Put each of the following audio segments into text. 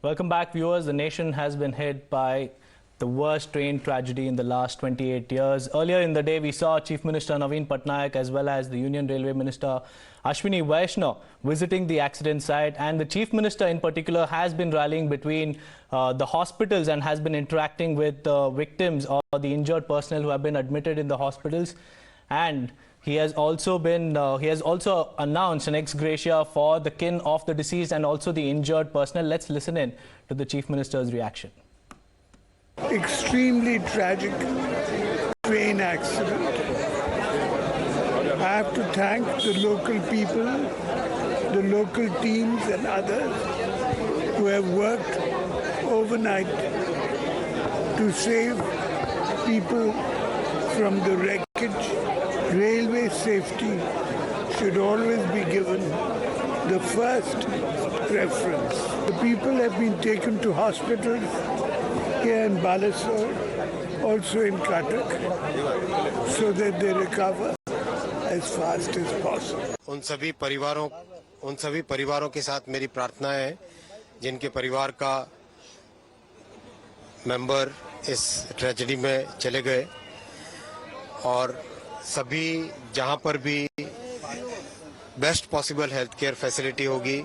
Welcome back, viewers. The nation has been hit by the worst train tragedy in the last 28 years. Earlier in the day, we saw Chief Minister Naveen Patnaik as well as the Union Railway Minister Ashwini Vaishnaw visiting the accident site, and the Chief Minister in particular has been rallying between the hospitals and has been interacting with the victims or the injured personnel who have been admitted in the hospitals. And he has also announced an ex gratia for the kin of the deceased and also the injured personnel. Let's listen in to the Chief Minister's reaction. Extremely tragic train accident. I have to thank the local people, the local teams and others who have worked overnight to save people from the wreckage. Railway safety should always be given the first preference. The people have been taken to hospitals here in Balasore, also in Cuttack, so that they recover as fast as possible. उन सभी परिवारों के साथ मेरी प्रार्थना है जिनके परिवार का मेंबर इस ट्रेजेडी में चले गए, और सभी जहां पर भी best possible health care facility होगी,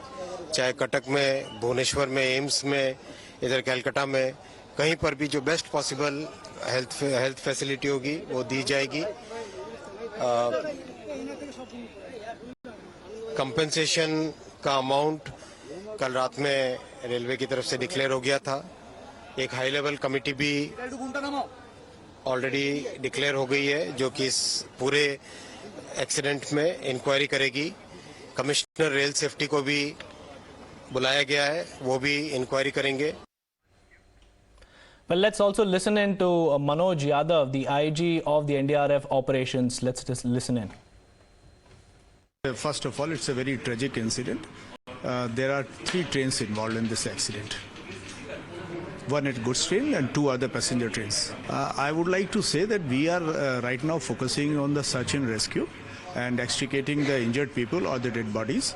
चाहे कटक में, भुवनेश्वर में, एम्स में, इधर कलकत्ता में, कहीं पर भी जो बेस्ट पॉसिबल हेल्थ फैसिलिटी होगी वो दी जाएगी। कंपनसेशन का अमाउंट कल रात में रेलवे की तरफ से डिक्लेयर हो गया था। एक हाई लेवल कमेटी भी ऑलरेडी डिक्लेयर हो गई है जो कि इस पूरे एक्सीडेंट में इंक्वायरी करेगी। कमिश्नर रेल सेफ्टी को भी बुलाया गया है, वो भी इंक्वायरी करेंगे। Well, let's also listen in to Manoj Yadav, the IG of the NDRF operations. Let's just listen in. First of all, it's a very tragic incident. There are 3 trains involved in this accident. One at goods train and 2 other passenger trains. I would like to say that we are right now focusing on the search and rescue and extricating the injured people or the dead bodies.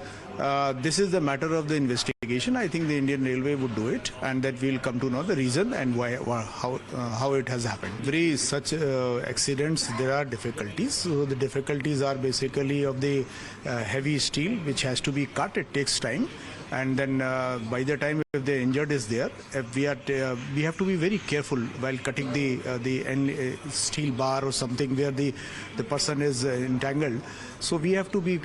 This is the matter of the investigation. I think the Indian Railway would do it, and that we'll come to know the reason and how it has happened. Very such accidents, there are difficulties. So the difficulties are basically of the heavy steel which has to be cut. It takes time, and then by the time if the injured is there, we have to be very careful while cutting the steel bar or something where the person is entangled. So we have to be,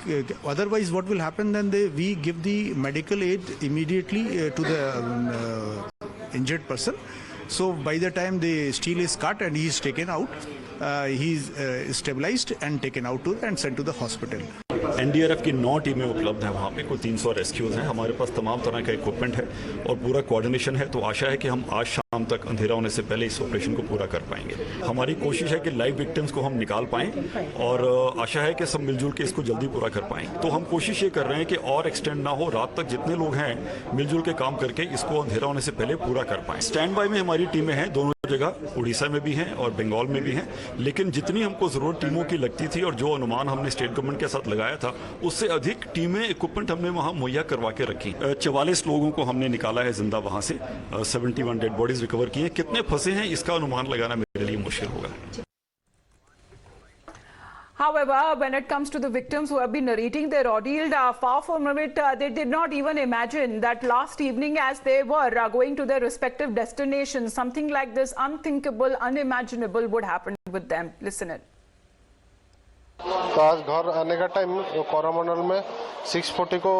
otherwise what will happen then, we give the medical aid immediately to the injured person. So by the time the steel is cut and he is taken out, he is stabilized and taken out and sent to the hospital. NDRF की 9 टीमें उपलब्ध हैं, वहाँ पे कोई 300 rescues हैं। हमारे पास तमाम तरह का इक्विपमेंट है और पूरा कोऑर्डिनेशन है, तो आशा है कि हम आज शाम तक अंधेरा होने से पहले इस ऑपरेशन को पूरा कर पाएंगे। हमारी कोशिश है कि लाइव विक्टिम्स को हम निकाल पाएं, और आशा है कि सब मिलजुल के इसको जल्दी पूरा कर पाएं। तो हम कोशिश ये कर रहे हैं कि और एक्सटेंड ना हो, रात तक जितने लोग हैं मिलजुल के काम करके इसको अंधेरा होने से पहले पूरा कर पाएं। स्टैंड बाय में हमारी टीमें हैं दोनों जगह, उड़ीसा में भी हैं और बंगाल में भी हैं, लेकिन जितनी हमको जरूरत टीमों की लगती थी और जो अनुमान हमने स्टेट गवर्नमेंट के साथ लगाया था, उससे अधिक टीमें, इक्विपमेंट हमने वहां मुहैया करवा के रखी। 44 लोगों को हमने निकाला है जिंदा वहां से, 71 डेड बॉडीज रिकवर की हैं। कितने फंसे हैं इसका अनुमान लगाना मेरे लिए मुश्किल होगा। However, when it comes to the victims who have been narrating their ordeal, far from it, they did not even imagine that last evening as they were going to their respective destinations, something like this unthinkable, unimaginable would happen with them. Listen in. तो आज घर आने का time Coromandel में 640 को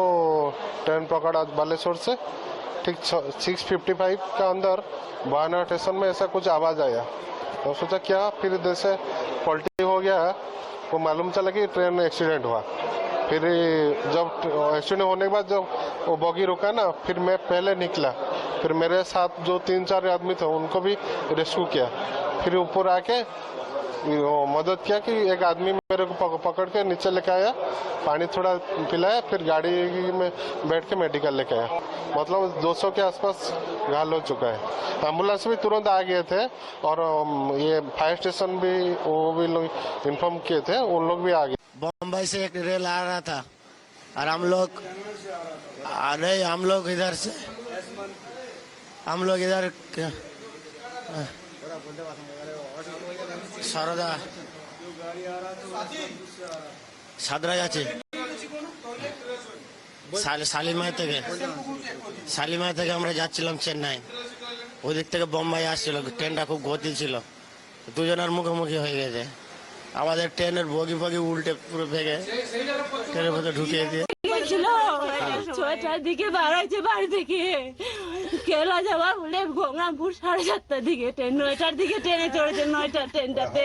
train पकड़ा आज बालेश्वर से, ठीक 6:55 का अंदर बायना स्टेशन में ऐसा कुछ आवाज आया, तो सोचा क्या, फिर जैसे पलटी हो गया वो मालूम चला कि ट्रेन एक्सीडेंट हुआ। फिर जब एक्सीडेंट होने के बाद जब वो बॉगी रुका ना, फिर मैं पहले निकला, फिर मेरे साथ जो 3-4 आदमी थे उनको भी रेस्क्यू किया। फिर ऊपर आके मदद किया कि एक आदमी मेरे को पकड़ के नीचे लेके आया, पानी थोड़ा पिलाया, फिर गाड़ी में बैठ के मेडिकल लेके आया। मतलब 200 के आसपास घायल हो चुका है। एम्बुलेंस भी तुरंत आ गए थे, और ये फायर स्टेशन भी वो भी लोग इन्फॉर्म किए थे, उन लोग भी आ गए। बम्बई से एक रेल आ रहा था और हम लोग इधर से हम लोग इधर সারদা সাদরা যাচ্ছে শালিমার থেকে আমরা যাচ্ছিলাম চেন্নাই, ওদিক থেকে বোম্বাই আসছিল, ট্রেনটা খুব গতি ছিল, দুজনের মুখোমুখি হয়ে গেছে, আমাদের ট্রেনের বগি ফগি উল্টে পুরো ভেঙে ট্রেনের মধ্যে ঢুকিয়ে দিয়ে ছিল। 6টার দিকে বাড়াইছে বাড়ি থেকে, কেলা যাওয়া বলে গঙ্গাপুর 7:30টার দিকে ট্রেন, 9টার দিকে ট্রেনে চড়েছে, 9টার ট্রেনটাতে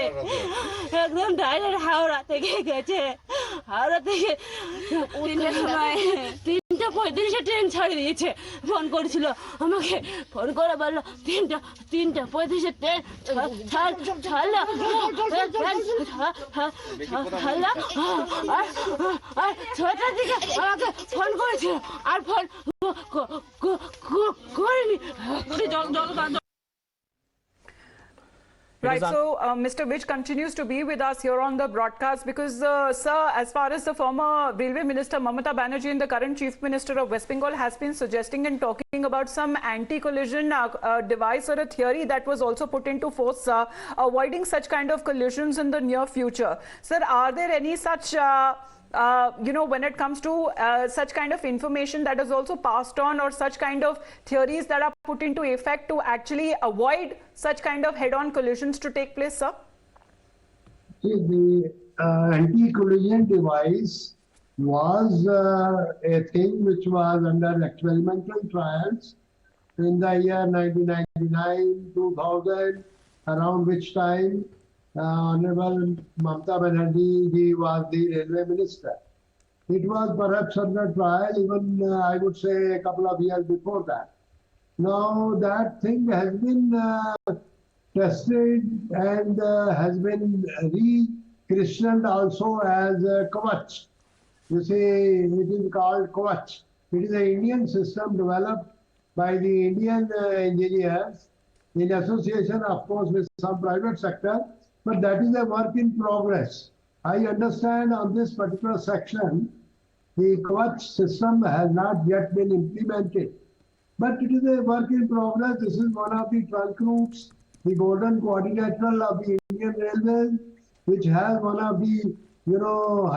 একদম ডাইরেক্ট হাওড়া থেকে গেছে। হাওড়া থেকে 3:35 ট্রেন ছাড়ে দিয়েছে। ফোন করেছিল আমাকে, ফোন করে বললো 3:35 ট্রেন ছাড়লো, আর 6টার দিকে আমাকে ফোন করেছিল, আর ফোন করেনি। Right, so Mr. Vij continues to be with us here on the broadcast because, sir, as far as the former Railway Minister Mamata Banerjee and the current Chief Minister of West Bengal has been suggesting and talking about some anti-collision device or a theory that was also put into force, avoiding such kind of collisions in the near future. Sir, are there any such when it comes to such kind of information that is also passed on, or such kind of theories that are put into effect to actually avoid such kind of head-on collisions to take place, sir? See, the anti-collision device was a thing which was under experimental trials in the year 1999, 2000, around which time Honorable Mamata Banerjee was the railway minister. It was perhaps under trial even, I would say, a couple of years before that. Now that thing has been tested and has been re-christened also as Kavach. You see, it is called Kavach. It is an Indian system developed by the Indian engineers in association, of course, with some private sector. But that is a work in progress. I understand on this particular section, the Kavach system has not yet been implemented. But it is a work in progress. This is one of the trunk routes, the golden quadrilateral of the Indian Railways, which has one of the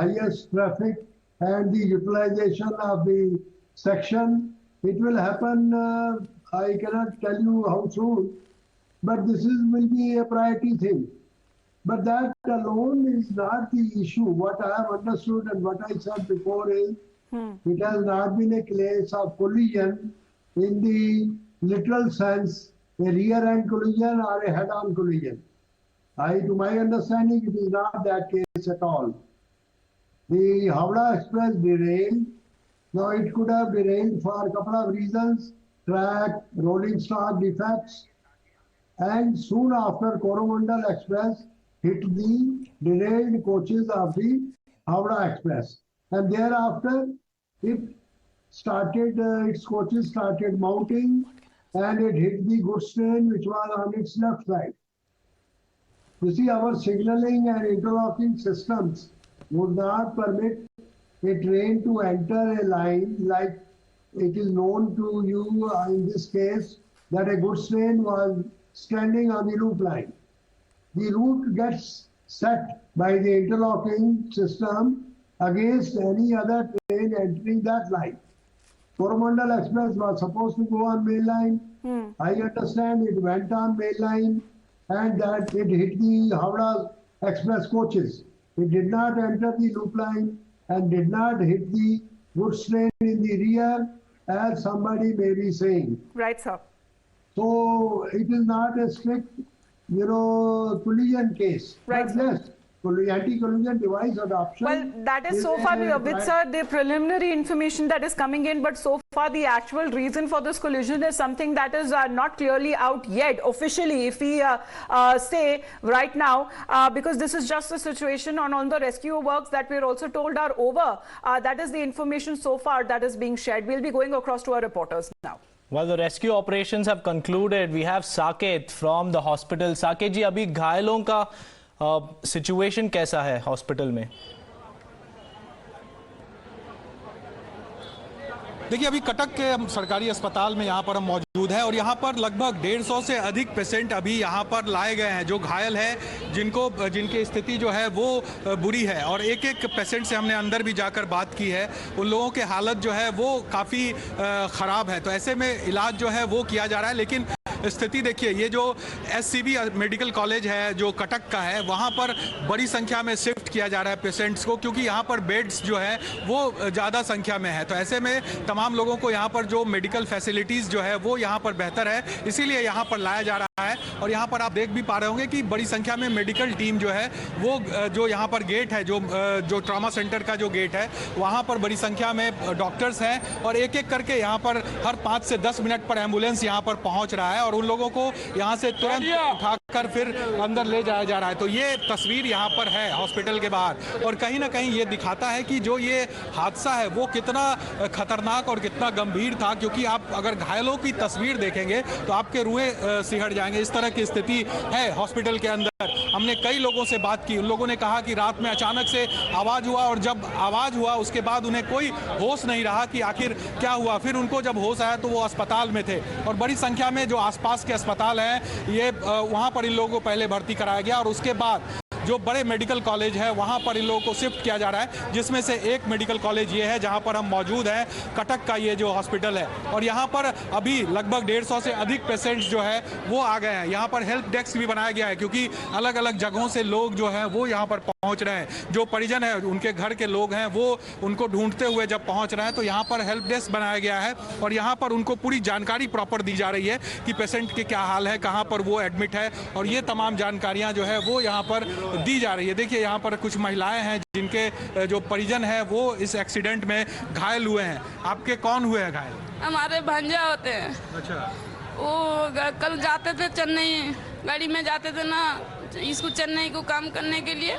highest traffic and the utilization of the section. It will happen, I cannot tell you how soon, but this will be a priority thing. But that alone is not the issue. What I have understood and what I said before is, it has not been a case of collision in the literal sense, a rear-end collision or a head-on collision. To my understanding, it is not that case at all. The Howrah Express derailed. Now, it could have derailed for a couple of reasons: track, rolling stock defects, and soon after, Coromandel Express hit the derailed coaches of the Howrah Express, and thereafter its coaches started mounting, and it hit the goods train which was on its left side. You see, our signaling and interlocking systems would not permit a train to enter a line like it is known to you in this case, that a goods train was standing on the loop line. The route gets set by the interlocking system against any other train entering that line. Coromandel Express was supposed to go on main line. I understand it went on main line and that it hit the Howrah Express coaches. It did not enter the loop line and did not hit the goods train in the rear, as somebody may be saying. Right, sir. So it is not a strict collision case. Right. But yes, anti-collision device adoption. Well, that is so far, with sir, the preliminary information that is coming in, but so far the actual reason for this collision is something that is not clearly out yet officially, if we say right now, because this is just a situation on the rescue works that we're also told are over. That is the information so far that is being shared. We'll be going across to our reporters now. Well, the rescue operations have concluded. We have Saket from the hospital. Saket ji, अभी घायलों का situation कैसा है hospital में? देखिए अभी कटक के हम सरकारी अस्पताल में यहाँ पर हम मौजूद हैं और यहाँ पर लगभग 150 से अधिक पेशेंट अभी यहाँ पर लाए गए हैं जो घायल हैं, जिनकी स्थिति जो है वो बुरी है। और एक एक पेशेंट से हमने अंदर भी जाकर बात की है, उन लोगों के हालत जो है वो काफ़ी ख़राब है। तो ऐसे में इलाज जो है वो किया जा रहा है। लेकिन स्थिति देखिए, ये जो SCB मेडिकल कॉलेज है जो कटक का है, वहाँ पर बड़ी संख्या में शिफ्ट किया जा रहा है पेशेंट्स को, क्योंकि यहाँ पर बेड्स जो है वो ज़्यादा संख्या में है। तो ऐसे में तमाम लोगों को यहाँ पर जो मेडिकल फैसिलिटीज़ जो है वो यहाँ पर बेहतर है, इसीलिए यहाँ पर लाया जा रहा है। और यहाँ पर आप देख भी पा रहे होंगे कि बड़ी संख्या में मेडिकल टीम जो है वो जो यहाँ पर गेट है, जो ट्रॉमा सेंटर का जो गेट है, वहाँ पर बड़ी संख्या में डॉक्टर्स हैं और एक एक करके यहाँ पर हर 5 से 10 मिनट पर एम्बुलेंस यहाँ पर पहुँच रहा है और उन लोगों को यहाँ से तुरंत उठाकर फिर अंदर ले जाया जा रहा है। तो ये तस्वीर यहाँ पर है हॉस्पिटल के बाहर और कहीं ना कहीं ये दिखाता है कि जो ये हादसा है वो कितना खतरनाक और कितना गंभीर था, क्योंकि आप अगर घायलों की तस्वीर देखेंगे तो आपके रुए सिहर जाएंगे। इस तरह की स्थिति है हॉस्पिटल के अंदर। हमने कई लोगों से बात की, उन लोगों ने कहा कि रात में अचानक से आवाज़ हुआ और जब आवाज़ हुआ उसके बाद उन्हें कोई होश नहीं रहा कि आखिर क्या हुआ। फिर उनको जब होश आया तो वो अस्पताल में थे और बड़ी संख्या में जो आसपास के अस्पताल हैं ये वहाँ पर इन लोगों को पहले भर्ती कराया गया और उसके बाद जो बड़े मेडिकल कॉलेज है वहाँ पर इन लोगों को शिफ्ट किया जा रहा है, जिसमें से एक मेडिकल कॉलेज ये है जहाँ पर हम मौजूद हैं, कटक का ये जो हॉस्पिटल है। और यहाँ पर अभी लगभग 150 से अधिक पेशेंट्स जो है वो आ गए हैं। यहाँ पर हेल्प डेस्क भी बनाया गया है, क्योंकि अलग अलग जगहों से लोग जो हैं वो यहाँ पर पहुँच रहे हैं। जो परिजन है, उनके घर के लोग हैं, वो उनको ढूंढते हुए जब पहुँच रहे हैं तो यहाँ पर हेल्प डेस्क बनाया गया है और यहाँ पर उनको पूरी जानकारी प्रॉपर दी जा रही है कि पेशेंट के क्या हाल है, कहाँ पर वो एडमिट है, और ये तमाम जानकारियाँ जो है वो यहाँ पर दी जा रही है। देखिए यहाँ पर कुछ महिलाएं हैं जिनके जो परिजन है वो इस एक्सीडेंट में घायल हुए हैं। आपके कौन हुए हैं घायल? हमारे भांजा होते हैं। अच्छा। वो कल जाते थे चेन्नई, गाड़ी में जाते थे ना, इसको चेन्नई को काम करने के लिए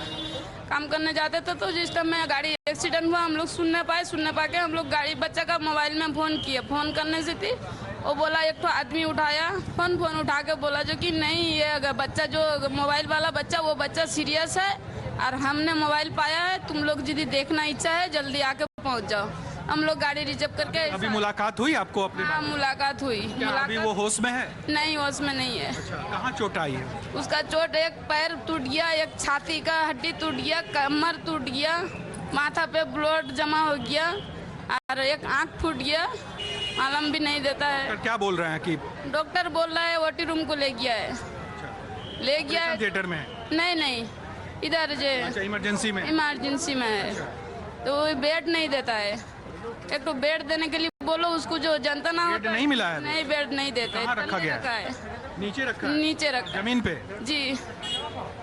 काम करने जाते थे। तो जिस टाइम में गाड़ी एक्सीडेंट हुआ हम लोग सुनने पा के हम लोग गाड़ी बच्चा का मोबाइल में फ़ोन किए। फ़ोन करने से थी वो बोला, एक तो आदमी उठाया फोन उठा के बोला जो कि नहीं, ये बच्चा जो मोबाइल वाला बच्चा वो बच्चा सीरियस है और हमने मोबाइल पाया है, तुम लोग यदि देखना इच्छा है जल्दी आके पहुंच जाओ। हम लोग गाड़ी रिजर्व करके अभी मुलाकात हुई आपको अपने? हाँ, मुलाकात हुई। अभी वो होश में है? नहीं, होश में नहीं है। अच्छा, कहाँ चोट आई है? उसका चोट एक पैर टूट गया, एक छाती का हड्डी टूट गया, कमर टूट गया, माथा पे ब्लड जमा हो गया और एक आँख फूट गया। मालूम भी नहीं देता है। क्या बोल रहे हैं कि डॉक्टर बोल रहा है ओटी रूम को ले गया है। ले गया है थिएटर में? नहीं, इधर जो इमरजेंसी में है। तो बेड नहीं देता है। एक तो बेड देने के लिए बोलो उसको, जो जनता ना बेड नहीं मिला है? नहीं, बेड नहीं देता है। कहाँ रखा गया है? नीचे रखा? नीचे रखा, जमीन पे जी।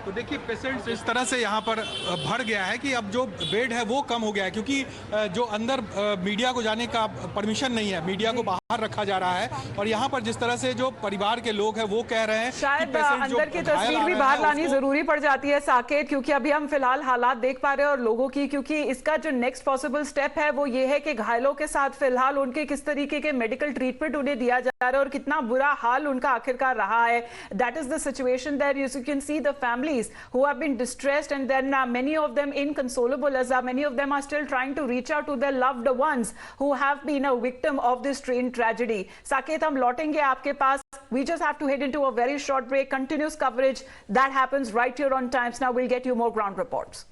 तो देखिए पेशेंट्स इस तरह से यहाँ पर भर गया है कि अब जो बेड है वो कम हो गया है, क्योंकि जो अंदर मीडिया को जाने का परमिशन नहीं है, मीडिया को बाहर रखा जा रहा है। और यहाँ पर जिस तरह से जो परिवार के लोग हैं वो कह रहे हैं शायद अंदर की तस्वीर भी बाहर लानी जरूरी पड़ जाती है साकेत, क्योंकि अभी हम फिलहाल हालात देख पा रहे हैं और लोगों की, क्योंकि इसका जो नेक्स्ट पॉसिबल स्टेप है वो ये है कि घायलों के साथ फिलहाल उनके किस तरीके के मेडिकल ट्रीटमेंट उन्हें दिया जा रहा है और कितना बुरा हाल उनका आखिरकार रहा है। That is the situation there. You can see the families who have been distressed, and then many of them inconsolable, as many of them are still trying to reach out to their loved ones who have been a victim of this train tragedy. Saket, hum lautenge aapke paas. We just have to head into a very short break. Continuous coverage that happens right here on Times Now. We'll get you more ground reports.